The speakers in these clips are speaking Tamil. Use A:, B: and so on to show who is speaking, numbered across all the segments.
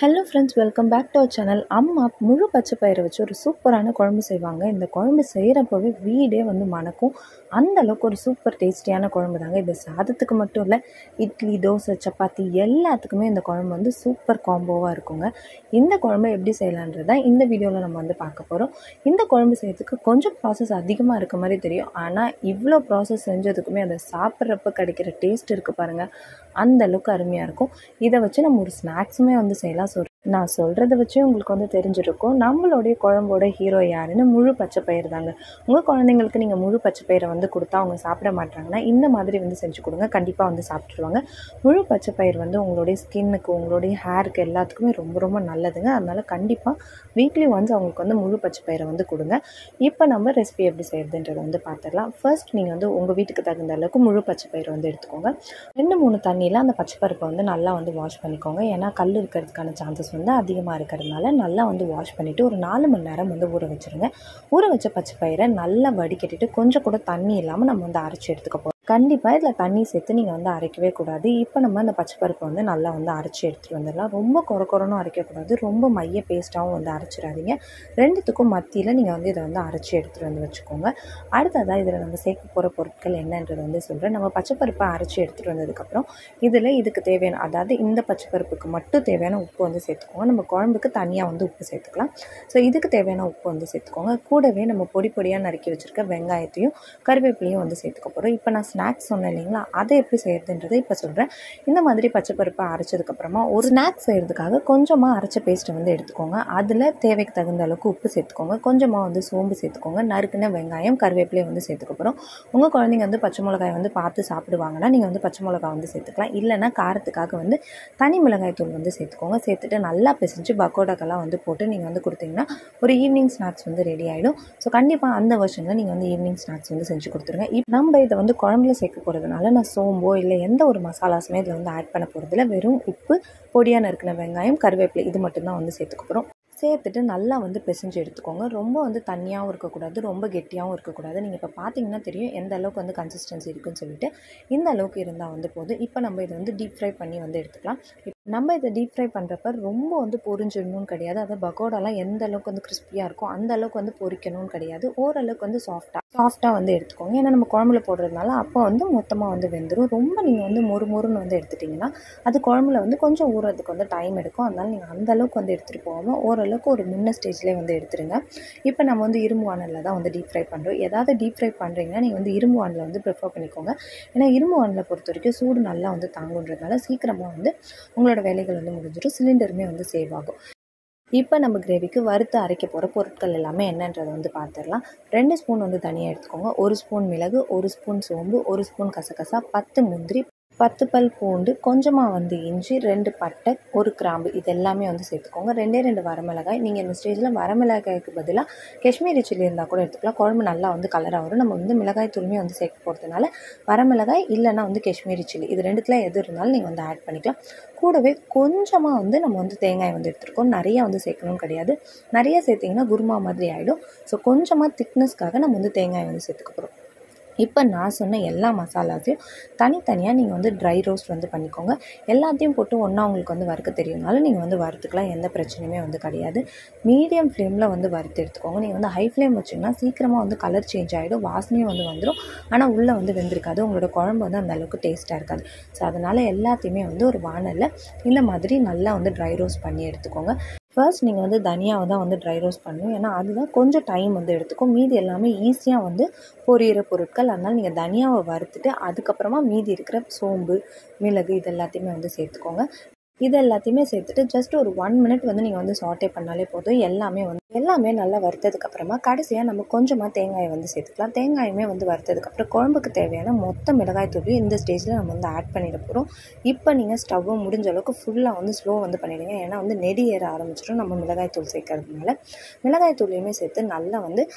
A: Hello friends, welcome back to our channel. அம்மா முழு பச்சை பயிரை வச்சு ஒரு சூப்பரான குழம்பு செய்வாங்க. இந்த குழம்பு செய்கிறப்பவே வீடே மணக்கும். அந்த அளவுக்கு ஒரு சூப்பர் டேஸ்டியான குழம்பு தாங்க. இது சாதத்துக்கு மட்டும் இல்லை, இட்லி, தோசை, சப்பாத்தி எல்லாத்துக்குமே இந்த குழம்பு சூப்பர் காம்போவாக இருக்குங்க. இந்த குழம்பை எப்படி செய்யலான்றது தான் இந்த வீடியோவில் நம்ம பார்க்க போகிறோம். இந்த குழம்பு செய்யறதுக்கு கொஞ்சம் ப்ராசஸ் அதிகமாக இருக்க மாதிரி தெரியும். ஆனால் இவ்வளோ ப்ராசஸ் செஞ்சதுக்குமே அதை சாப்பிட்றப்ப கிடைக்கிற டேஸ்ட் இருக்குது பாருங்கள், அந்த அளவுக்கு அருமையாக இருக்கும். இதை வச்சு நம்ம ஒரு ஸ்நாக்ஸுமே செய்யலாம். நான் சொல்கிறத வச்சு உங்களுக்கு தெரிஞ்சிருக்கும் நம்மளுடைய குழம்போட ஹீரோ யாருன்னு. முழு பச்சை பயிர் தாங்க. உங்கள் குழந்தைங்களுக்கு நீங்கள் முழு பச்சை பயிரை கொடுத்தா அவங்க சாப்பிட மாட்டாங்கன்னா இந்த மாதிரி செஞ்சு கொடுங்க, கண்டிப்பாக சாப்பிட்ருவாங்க. முழு பச்சை பயிர் உங்களுடைய ஸ்கின்னுக்கு, உங்களுடைய ஹேருக்கு எல்லாத்துக்குமே ரொம்ப ரொம்ப நல்லதுங்க. அதனால் கண்டிப்பாக வீக்லி ஒன்ஸ் அவங்களுக்கு முழு பச்சை பயிரை கொடுங்க. இப்போ நம்ம ரெசிபி எப்படி செய்யறதுன்றதை பார்த்துடலாம். ஃபர்ஸ்ட் நீங்கள் உங்கள் வீட்டுக்கு தகுந்த அளவுக்கு முழு பச்சை பயிர் எடுத்துக்கோங்க. 2-3 தண்ணியில் அந்த பச்சை பருப்பை நல்லா வாஷ் பண்ணிக்கோங்க. ஏன்னா கல் இருக்கிறதுக்கான சான்சஸ் அதிகமாக இருக்கிறதுனால நல்லா வாஷ் பண்ணிவிட்டு ஒரு 4 மணி நேரம் ஊற வச்சுருங்க. ஊற வச்ச பச்சை பயிரை நல்லா வடிகட்டிட்டு கொஞ்சம் கூட தண்ணி இல்லாமல் நம்ம அரைச்சி எடுத்துக்க போகிறோம். கண்டிப்பாக இதில் தண்ணி சேர்த்து நீங்கள் அரைக்கவே கூடாது. இப்போ நம்ம அந்த பச்சை பருப்பை நல்லா அரைச்சி எடுத்துகிட்டு வந்துடலாம். ரொம்ப குறன்னு அரைக்கக்கூடாது, ரொம்ப மைய பேஸ்ட்டாகவும் அரைச்சிடாதீங்க. ரெண்டுத்துக்கும் மத்தியில் நீங்கள் இதை அரைச்சி எடுத்துகிட்டு வச்சுக்கோங்க. அடுத்ததாக இதில் நம்ம சேர்க்க போகிற பொருட்கள் என்னன்றது சொல்கிறேன். நம்ம பச்சை பருப்பை அரைச்சி எடுத்துகிட்டு வந்ததுக்கப்புறம் இதில் இதுக்கு தேவையான, அதாவது இந்த பச்சை பருப்புக்கு மட்டும் தேவையான உப்பு சேர்த்துக்கோங்க. நம்ம குழம்புக்கு தனியாக உப்பு சேர்த்துக்கலாம். ஸோ இதுக்கு தேவையான உப்பு சேர்த்துக்கோங்க. கூடவே நம்ம பொடி பொடியாக நறுக்கி வச்சுருக்க வெங்காயத்தையும் கருவேப்பிலையும் சேர்த்துக்க போகிறோம். இப்போ நான் ஸ்நாக்ஸ் சொன்னேன் இல்லைங்களா, அதை எப்படி செய்யறதுன்றதை இப்போ சொல்கிறேன். இந்த மாதிரி பச்சை பருப்பை அரைச்சதுக்கப்புறமா ஒரு ஸ்நாக்ஸ் செய்கிறதுக்காக கொஞ்சமாக அரைச்ச பேஸ்ட்டை எடுத்துக்கோங்க. அதில் தேவைக்கு தகுந்த அளவுக்கு உப்பு சேர்த்துக்கோங்க. கொஞ்சமாக சோம்பு சேர்த்துக்கோங்க. நறுக்குன வெங்காயம், கருவேப்பிலையை சேர்த்துக்க போகிறோம். உங்கள் குழந்தைங்க பச்சை மிளகாய் பார்த்து சாப்பிடுவாங்கன்னா நீங்கள் பச்சை மிளகாய் சேர்த்துக்கலாம். இல்லைன்னா காரத்துக்காக தனி மிளகாய் தூள் சேர்த்துக்கோங்க. சேர்த்துட்டு நல்லா பிசைஞ்சு பக்கோடாக்கெல்லாம் போட்டு நீங்கள் கொடுத்தீங்கன்னா ஒரு ஈவினிங் ஸ்நாக்ஸ் ரெடி ஆகிடும். ஸோ கண்டிப்பாக அந்த வருஷனில் நீங்கள் ஈவினிங் ஸ்நாக்ஸ் செஞ்சு கொடுத்துருங்க. இப்போ நம்ம இதை குழம்புல சேர்க்க போகிறதுனால நான் சோம்போ இல்லை எந்த ஒரு மசாலாஸுமே இதில் ஆட் பண்ண போகிறதில்ல. வெறும் உப்பு, பொடியாக நறுக்கின வெங்காயம், கருவேப்பிலை இது மட்டும்தான் சேர்த்துக்க போகிறோம். சேர்த்துட்டு நல்லா பிசைஞ்சு எடுத்துக்கோங்க. ரொம்ப தண்ணியாகவும் இருக்கக்கூடாது, ரொம்ப கெட்டியாகவும் இருக்கக்கூடாது. நீங்கள் இப்போ பார்த்தீங்கன்னா தெரியும் எந்த அளவுக்கு கன்சிஸ்டன்சி இருக்குன்னு சொல்லிட்டு. இந்த அளவுக்கு இருந்தால் போதும். இப்போ நம்ம இதை டீப் ஃப்ரை பண்ணி எடுத்துக்கலாம். நம்ம இதை டீப் ஃப்ரை பண்ணுறப்ப ரொம்ப பொரிஞ்சிடணும்னு கிடையாது. அதை பகோடாலாம் எந்த அளவுக்கு கிறிஸ்பியாக இருக்கும் அந்த அளவுக்கு பொரிக்கணும்னு கிடையாது. ஓரளவுக்கு சாஃப்டாக எடுத்துக்கோங்க. ஏன்னா நம்ம குழம்புல போடுறதுனால அப்போ மொத்தமாக வெந்துடும். ரொம்ப நீங்கள் மொறுமொறுன்னு எடுத்துட்டிங்கன்னா அது குழம்புல கொஞ்சம் ஊறதுக்கு டைம் எடுக்கும். அதனால் நீங்கள் அந்த அளவுக்கு எடுத்துகிட்டு போகாமல் ஓரளவுக்கு ஒரு முன்ன ஸ்டேஜ்லேயே எடுத்துருங்க. இப்போ நம்ம இரும்பு வானலில் தான் டீப் ஃப்ரை பண்ணுறோம். ஏதாவது டீப் ஃப்ரை பண்ணுறீங்கன்னா நீங்கள் இரும்பு வானலில் ப்ரிஃபர் பண்ணிக்கோங்க. ஏன்னா இரும்பு வானலில் பொறுத்த வரைக்கும் சூடு நல்லா தாங்குன்றதுனால சீக்கிரமாக உங்களோட வேலைகள் முடிஞ்சிடும். சிலிண்டருமே சேவ் ஆகும். இப்போ நம்ம கிரேவிக்கு வறுத்து அரைக்க போகிற பொருட்கள் எல்லாமே என்னன்றதை பார்த்துடலாம். 2 ஸ்பூன் தனியாக எடுத்துக்கோங்க. 1 ஸ்பூன் மிளகு, 1 ஸ்பூன் சோம்பு, 1 ஸ்பூன் கசகசா, 10 முந்திரி, 10 பல் பூண்டு, கொஞ்சமாக இஞ்சி, 2 பட்டை, 1 கிராம்பு இது எல்லாமே சேர்த்துக்கோங்க. 2 வரமிளகாய். நீங்கள் இந்த ஸ்டேஜில் வரமிளகாய்க்கு பதிலாக காஷ்மீரி சில்லி இருந்தால் கூட எடுத்துக்கலாம். குழம்பு நல்லா கலராக வரும். நம்ம மிளகாய் தூளுமே சேர்க்க போகிறதுனால வரமிளகாய் இல்லைன்னா காஷ்மீரி சில்லி இது ரெண்டுத்தில் எது இருந்தாலும் நீங்கள் ஆட் பண்ணிக்கலாம். கூடவே கொஞ்சமாக நம்ம தேங்காய் எடுத்துருக்கோம். நிறையா சேர்க்கணும்னு கிடையாது. நிறைய சேர்த்திங்கன்னா குருமா மாதிரி ஆகிடும். ஸோ கொஞ்சமாக திக்னஸ்க்காக நம்ம தேங்காய் சேர்த்துக்க போகிறோம். இப்போ நான் சொன்ன எல்லா மசாலாஸையும் தனித்தனியாக நீங்கள் ட்ரை ரோஸ்ட் பண்ணிக்கோங்க. எல்லாத்தையும் போட்டு ஒன்றா உங்களுக்கு வறுக்க தெரியும்னாலும் நீங்கள் வறுத்துக்கலாம். எந்த பிரச்சனையுமே கிடையாது. மீடியம் ஃப்ளேமில் வறுத்து எடுத்துக்கோங்க. நீங்கள் ஹை ஃப்ளேம் வச்சிங்கன்னா சீக்கிரமாக கலர் சேஞ்ச் ஆகிடும், வாசனையும் வந்துடும். ஆனால் உள்ளே வெந்திருக்காது. உங்களோட குழம்பு அந்த அளவுக்கு டேஸ்ட்டாக இருக்காது. ஸோ அதனால் எல்லாத்தையுமே ஒரு வானலில் இந்த மாதிரி நல்லா ட்ரை ரோஸ்ட் பண்ணி எடுத்துக்கோங்க. ஃபர்ஸ்ட் நீங்கள் தனியாக தான் ட்ரை ரோஸ்ட் பண்ணணும். ஏன்னா அதுதான் கொஞ்சம் டைம் எடுத்துக்கும். மீதி எல்லாமே ஈஸியாக பொரியிற பொருட்கள். அதனால் நீங்கள் தனியாவை வறுத்துட்டு அதுக்கப்புறமா மீதி இருக்கிற சோம்பு, மிளகு இது எல்லாத்தையுமே சேர்த்துக்கோங்க. இது எல்லாத்தையுமே சேர்த்துட்டு ஜஸ்ட் ஒரு 1 மினிட் நீங்கள் சாட்டே பண்ணாலே போதும். எல்லாமே நல்லா வறுத்ததுக்கப்புறமா கடைசியாக நம்ம கொஞ்சமாக தேங்காயை சேர்த்துக்கலாம். தேங்காயுமே வறுத்ததுக்கப்புறம் குழம்புக்கு தேவையான மொத்த மிளகாய் தூளையும் இந்த ஸ்டேஜில் நம்ம ஆட் பண்ணிட போகிறோம். இப்போ நீங்கள் ஸ்டவ்வை முடிஞ்ச அளவுக்கு ஃபுல்லாக ஸ்லோ பண்ணிவிடுங்க. ஏன்னா நெடி ஏற ஆரம்பிச்சிடும் நம்ம மிளகாய் தூள் சேர்க்கறதுனால. மிளகாய் தூளையுமே சேர்த்து நல்லா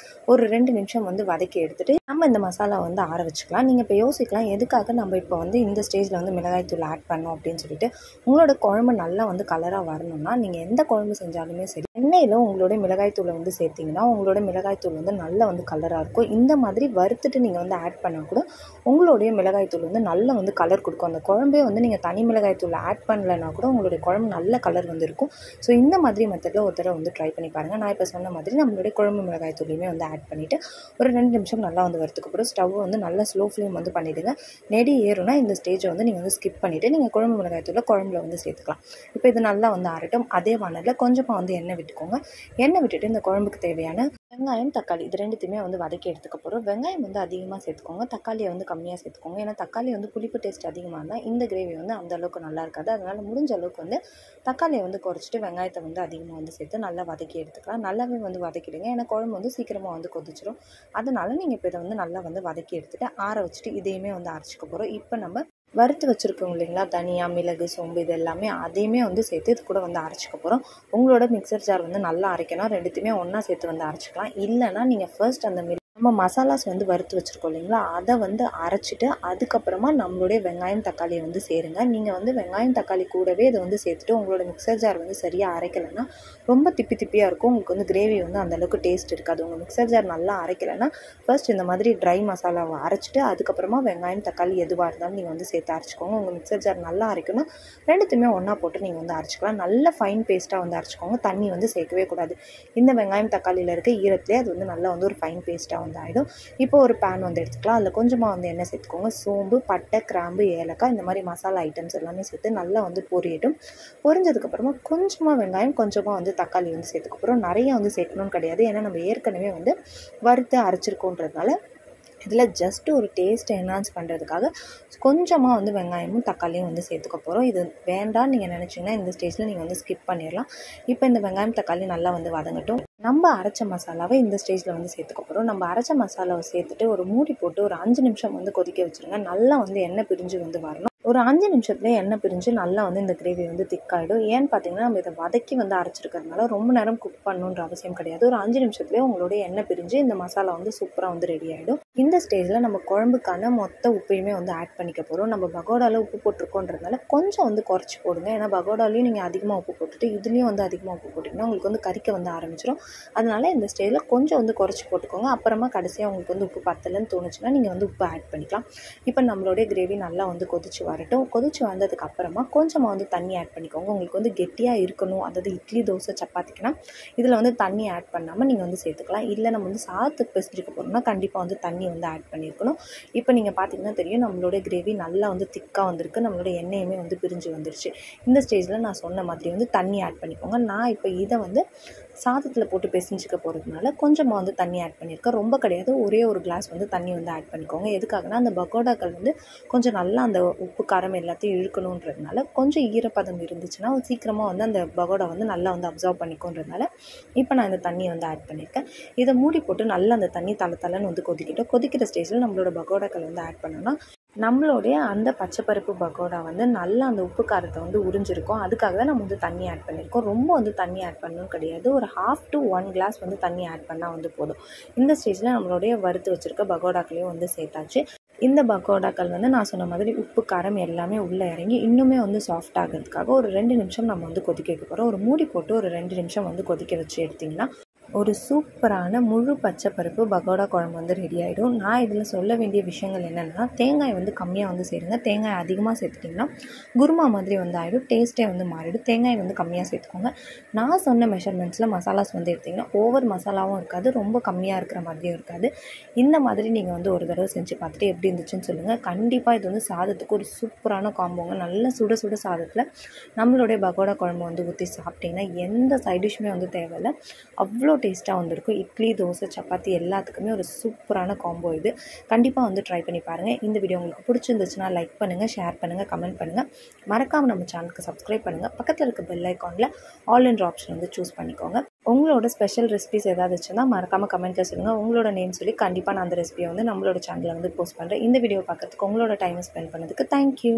A: ஒரு 2 நிமிஷம் வதக்கி எடுத்துகிட்டு நம்ம இந்த மசாலா ஆற வச்சுக்கலாம். நீங்கள் இப்போ யோசிக்கலாம் எதுக்காக நம்ம இப்போ இந்த ஸ்டேஜில் மிளகாய் தூள் ஆட் பண்ணோம் அப்படின்னு சொல்லிட்டு. உங்களோட குழம்பு நல்லா வந்து கலராக வரணும்னா நீங்கள் எந்த குழம்பு செஞ்சாலுமே சரி எண்ணெயில் உங்களோட மிளகாய்த்தூளை வந்து சேர்த்திங்கன்னா உங்களோட மிளகாய்த்தூள் வந்து நல்லா வந்து கலராக இருக்கும். இந்த மாதிரி வறுத்துட்டு நீங்கள் வந்து ஆட் பண்ணால் கூட உங்களுடைய மிளகாய்த்தூள் வந்து நல்லா வந்து கலர் கொடுக்கும். அந்த குழம்பே வந்து நீங்கள் தனி மிளகாய்த்தூள் ஆட் பண்ணலைன்னா கூட உங்களுடைய குழம்பு நல்ல கலர் வந்து இருக்கும். ஸோ இந்த மாதிரி மெத்தடில் ஒரு தடவை வந்து ட்ரை பண்ணி பாருங்கள். நான் இப்போ சொன்ன மாதிரி நம்மளுடைய குழம்பு மிளகாய்த்தூளையுமே வந்து ஆட் பண்ணிவிட்டு ஒரு 2 நிமிஷம் நல்லா வந்து வறுத்துக்கப்புறம் ஸ்டவ் வந்து நல்லா ஸ்லோ ஃப்ளேம் வந்து பண்ணிவிடுங்க. நெடி ஏறுனா இந்த ஸ்டேஜை வந்து நீங்கள் வந்து ஸ்கிப் பண்ணிவிட்டு நீங்கள் குழம்பு மிளகாய்த்தூளை குழம்புல வந்து சேர்த்துக்கலாம். இப்போ இது நல்லா வந்து ஆறட்டும். அதே வானலில் கொஞ்சமாக வந்து எண்ணெய் விட்டுக்கோங்க. எண்ணெய் விட்டுட்டு இந்த குழம்புக்கு தேவையான வெங்காயம், தக்காளி இது ரெண்டுத்தையுமே வந்து வதக்கி எடுத்துக்க போகிறோம். வெங்காயம் வந்து அதிகமாக சேர்த்துக்கோங்க, தக்காளியை வந்து கம்மியாக சேர்த்துக்கோங்க. ஏன்னா தக்காளி வந்து புளிப்பு டேஸ்ட் அதிகமாக இருந்தால் இந்த கிரேவி வந்து அந்த அளவுக்கு நல்லா இருக்காது. அதனால் முடிஞ்ச அளவுக்கு வந்து தக்காளியை வந்து குறைச்சிட்டு வெங்காயத்தை வந்து அதிகமாக வந்து சேர்த்து நல்லா வதக்கி எடுத்துக்கலாம். நல்லாவே வந்து வதக்கிடுங்க. ஏன்னா குழம்பு வந்து சீக்கிரமாக வந்து கொதிச்சிடும். அதனால் நீங்கள் இப்போ இதை வந்து நல்லா வந்து வதக்கி எடுத்துகிட்டு ஆற வச்சுட்டு இதையுமே வந்து அரைச்சிக்க போகிறோம். இப்போ நம்ம வறுத்து வச்சுருக்கோம் இல்லைங்களா, தனியா, மிளகு, சோம்பு இது எல்லாமே அதையுமே வந்து சேர்த்து இது கூட வந்து அரைச்சிக்க போகிறோம். உங்களோட மிக்சர் ஜார் வந்து நல்லா அரைக்கணும். ரெண்டுத்தையுமே ஒன்றா சேர்த்து வந்து அரைச்சிக்கலாம். இல்லைனா நீங்கள் ஃபர்ஸ்ட் அந்த நம்ம மசாலாஸ் வந்து வறுத்து வச்சுருக்கோம் இல்லைங்களா, அதை வந்து அரைச்சிட்டு அதுக்கப்புறமா நம்மளுடைய வெங்காயம் தக்காளியை வந்து சேருங்க. நீங்கள் வந்து வெங்காயம் தக்காளி கூடவே இதை வந்து சேர்த்துட்டு உங்களோட மிக்சர் ஜார் வந்து சரியாக அரைக்கலைன்னா ரொம்ப திப்பி திப்பியாக இருக்கும். உங்களுக்கு வந்து கிரேவி வந்து அந்தளவுக்கு டேஸ்ட் இருக்காது. உங்கள் மிக்சர் ஜார் நல்லா அரைக்கலைன்னா ஃபர்ஸ்ட் இந்த மாதிரி ட்ரை மசாலாவை அரைச்சிட்டு அதுக்கப்புறமா வெங்காயம் தக்காளி எதுவாக இருந்தாலும் நீங்கள் வந்து சேர்த்து அரைச்சிக்கோங்க. உங்கள் மிக்சர் ஜார் நல்லா அரைக்கணும். ரெண்டுத்தையுமே ஒன்றா போட்டு நீங்கள் வந்து அரைச்சிக்கலாம். நல்ல ஃபைன் பேஸ்ட்டாக வந்து அரைச்சிக்கோங்க. தண்ணி வந்து சேர்க்கவே கூடாது. இந்த வெங்காயம் தக்காளியில் இருக்க ஈரத்துலேயே அது வந்து நல்லா வந்து ஒரு ஃபைன் பேஸ்ட்டாக வந்து ஆகிடும். இப்போ ஒரு பேன் வந்து எடுத்துக்கலாம். அதில் கொஞ்சமாக வந்து எண்ணெய் சேர்த்துக்கோங்க. சோம்பு, பட்டை, கிராம்பு, ஏலக்காய் இந்த மாதிரி மசாலா ஐட்டம்ஸ் எல்லாமே சேர்த்து நல்லா வந்து பொரியட்டும். பொரிஞ்சதுக்கப்புறமா கொஞ்சமாக வெங்காயம், கொஞ்சமாக வந்து தக்காளி வந்து சேர்த்துக்கப்புறம் நிறைய வந்து சேர்க்கணும்னு கிடையாது. ஏன்னா நம்ம ஏற்கனவே வந்து வறுத்து அரைச்சிருக்கோன்றதுனால இதில் ஜஸ்ட் ஒரு டேஸ்ட்டை என்ஹான்ஸ் பண்ணுறதுக்காக கொஞ்சமாக வந்து வெங்காயமும் தக்காளியும் வந்து சேர்த்துக்க போகிறோம். இது வேண்டாம்னு நீங்கள் நினச்சிங்கன்னா இந்த ஸ்டேஜில் நீங்கள் வந்து ஸ்கிப் பண்ணிடலாம். இப்போ இந்த வெங்காயம் தக்காளி நல்லா வந்து வதங்கட்டும். நம்ம அரைச்ச மசாலாவை இந்த ஸ்டேஜில் வந்து சேர்த்துக்க போகிறோம். நம்ம அரைச்ச மசாலாவை சேர்த்துட்டு ஒரு மூடி போட்டு ஒரு 5 நிமிஷம் வந்து கொதிக்க வச்சுருங்க. நல்லா வந்து எண்ணெய் பிரிஞ்சு வந்து வரணும். ஒரு 5 நிமிஷத்துலேயே எண்ணெய் பிரிஞ்சு நல்லா வந்து இந்த கிரேவி வந்து திக்காகிடும். ஏன்னு பார்த்தீங்கன்னா நம்ம இதை வதக்கி வந்து அரைச்சிருக்கிறதுனால ரொம்ப நேரம் குக் பண்ணணுன்ற அவசியம் கிடையாது. ஒரு 5 நிமிஷத்துலேயே உங்களோட எண்ணெய் பிரிஞ்சு இந்த மசாலா வந்து சூப்பராக வந்து ரெடி ஆகிடும். இந்த ஸ்டேஜில் நம்ம குழம்புக்கான மொத்த உப்பையுமே வந்து ஆட் பண்ணிக்க போகிறோம். நம்ம பகோடாவில் உப்பு போட்டிருக்கோன்றதுனால கொஞ்சம் வந்து குறைச்சி போடுங்க. ஏன்னா பகோடாலையும் நீங்கள் அதிகமாக உப்பு போட்டுட்டு இதுலேயும் வந்து அதிகமாக உப்பு போட்டிங்கன்னா உங்களுக்கு வந்து கறிக்க வந்து ஆரம்பிச்சிடும். அதனால் இந்த ஸ்டேஜில் கொஞ்சம் வந்து குறைச்சி போட்டுக்கோங்க. அப்புறமா கடைசியாக உங்களுக்கு வந்து உப்பு பத்தலைன்னு தோணுச்சுன்னா நீங்கள் வந்து உப்பு ஆட் பண்ணிக்கலாம். இப்போ நம்மளுடைய கிரேவி நல்லா வந்து கொதிச்சு வரட்டும். கொதிச்சு வந்ததுக்கு அப்புறமா கொஞ்சமாக வந்து தண்ணி ஆட் பண்ணிக்கோங்க. உங்களுக்கு வந்து கெட்டியாக இருக்கணும், அதாவது இட்லி, தோசை, சப்பாத்திக்குனா இதில் வந்து தண்ணி ஆட் பண்ணாமல் நீங்கள் வந்து சேர்த்துக்கலாம். இல்லை நம்ம வந்து சாதத்துக்கு பிசைஞ்சிக்க போகிறோம்னா கண்டிப்பாக வந்து தண்ணி வந்து ஆட் பண்ணியிருக்கணும். இப்போ நீங்கள் பார்த்தீங்கன்னா தெரியும் நம்மளோட கிரேவி நல்லா வந்து திக்காக வந்திருக்கு. நம்மளோட எண்ணெயுமே வந்து பிரிஞ்சு வந்துருச்சு. இந்த ஸ்டேஜில் நான் சொன்ன மாதிரி வந்து தண்ணி ஆட் பண்ணிக்கோங்க. நான் இப்போ இதை வந்து சாதத்தில் போட்டு பிசைஞ்சிக்க போகிறதுனால கொஞ்சமாக வந்து தண்ணி ஆட் பண்ணியிருக்கேன். ரொம்ப கிடையாது, ஒரே ஒரு கிளாஸ் வந்து தண்ணி வந்து ஆட் பண்ணிக்கோங்க. எதுக்காகனா அந்த பகோடாக்கள் வந்து கொஞ்சம் நல்லா அந்த உப்பு காரம் எல்லாத்தையும் இழுக்கணுன்றதுனால கொஞ்சம் ஈரப்பதம் இருந்துச்சுன்னா சீக்கிரமாக வந்து அந்த பகோடா வந்து நல்லா வந்து அப்சர்வ் பண்ணிக்கோன்றதுனால இப்போ நான் இந்த தண்ணியை வந்து ஆட் பண்ணியிருக்கேன். இதை மூடி போட்டு நல்லா அந்த தண்ணி தலை வந்து கொதிக்கிட்டோம். கொதிக்கிற ஸ்டேஜில் நம்மளோட பகோடாக்கள் வந்து ஆட் பண்ணோன்னா நம்மளுடைய அந்த பச்சைப்பருப்பு பகோடா வந்து நல்லா அந்த உப்பு காரத்தை வந்து உறிஞ்சிருக்கும். அதுக்காக தான் நம்ம வந்து தண்ணி ஆட் பண்ணியிருக்கோம். ரொம்ப வந்து தண்ணி ஆட் பண்ணணும் கிடையாது. ஒரு 1/2 to 1 கிளாஸ் வந்து தண்ணி ஆட் பண்ணால் வந்து போதும். இந்த ஸ்டேஜில் நம்மளுடைய வறுத்து வச்சுருக்க பகோடாக்களையும் வந்து சேர்த்தாச்சு. இந்த பகோடாக்கள் வந்து நான் சொன்ன மாதிரி உப்பு காரம் எல்லாமே உள்ளே இறங்கி இன்னுமே வந்து சாஃப்ட் ஆகிறதுக்காக ஒரு 2 நிமிஷம் நம்ம வந்து கொதிக்க வைக்க போகிறோம். ஒரு மூடி போட்டு ஒரு 2 நிமிஷம் வந்து கொதிக்க வச்சு எடுத்திங்கன்னா ஒரு சூப்பரான முழு பச்சை பருப்பு பகோடா குழம்பு வந்து ரெடி ஆகிடும். நான் இதில் சொல்ல வேண்டிய விஷயங்கள் என்னென்னா தேங்காய் வந்து கம்மியாக வந்து சேருங்க. தேங்காய் அதிகமாக சேர்த்துட்டிங்கன்னா குருமா மாதிரி வந்து ஆகிடும். டேஸ்ட்டே வந்து மாறிடும். தேங்காய் வந்து கம்மியாக சேர்த்துக்கோங்க. நான் சொன்ன மெஷர்மெண்ட்ஸில் மசாலாஸ் வந்து எடுத்திங்கன்னா ஓவர் மசாலாவும் இருக்காது, ரொம்ப கம்மியாக இருக்கிற மாதிரியும் இருக்காது. இந்த மாதிரி நீங்கள் வந்து ஒரு தடவை செஞ்சு பார்த்துட்டு எப்படி இருந்துச்சுன்னு சொல்லுங்கள். கண்டிப்பாக இது வந்து சாதத்துக்கு ஒரு சூப்பரான காம்போங்க. நல்ல சுட சுட சாதத்தில் நம்மளுடைய பகோடா குழம்பு வந்து ஊற்றி சாப்பிட்டிங்கன்னா எந்த சைட் டிஷ்ஷுமே வந்து தேவையில்லை, அவ்வளோ டேஸ்ட்டாக வந்திருக்கும். இட்லி, தோசை, சப்பாத்தி எல்லாத்துக்குமே ஒரு சூப்பரான காம்போ இது. கண்டிப்பாக வந்து ட்ரை பண்ணி பாருங்கள். இந்த வீடியோ உங்களுக்கு பிடிச்சிருந்துச்சுன்னா லைக் பண்ணுங்கள், ஷேர் பண்ணுங்கள், கமெண்ட் பண்ணுங்கள். மறக்காமல் நம்ம சேனலுக்கு சப்ஸ்கிரைப் பண்ணுங்கள். பக்கத்தில் இருக்க பெல் ஐக்கானில் ஆல் என்ற ஆப்ஷன் வந்து சூஸ் பண்ணிக்கோங்க. உங்களோட ஸ்பெஷல் ரெசிபிஸ் ஏதாவது வச்சுன்னா மறக்காமல் கமெண்ட்டில் சொல்லுங்கள். உங்களோட நேம் சொல்லி கண்டிப்பாக நான் அந்த ரெசிபியை வந்து நம்மளோட சேனலில் வந்து போஸ்ட் பண்ணுறேன். இந்த வீடியோ பார்க்குறதுக்கு உங்களோட டைமை ஸ்பெண்ட் பண்ணதுக்கு தேங்க்யூ.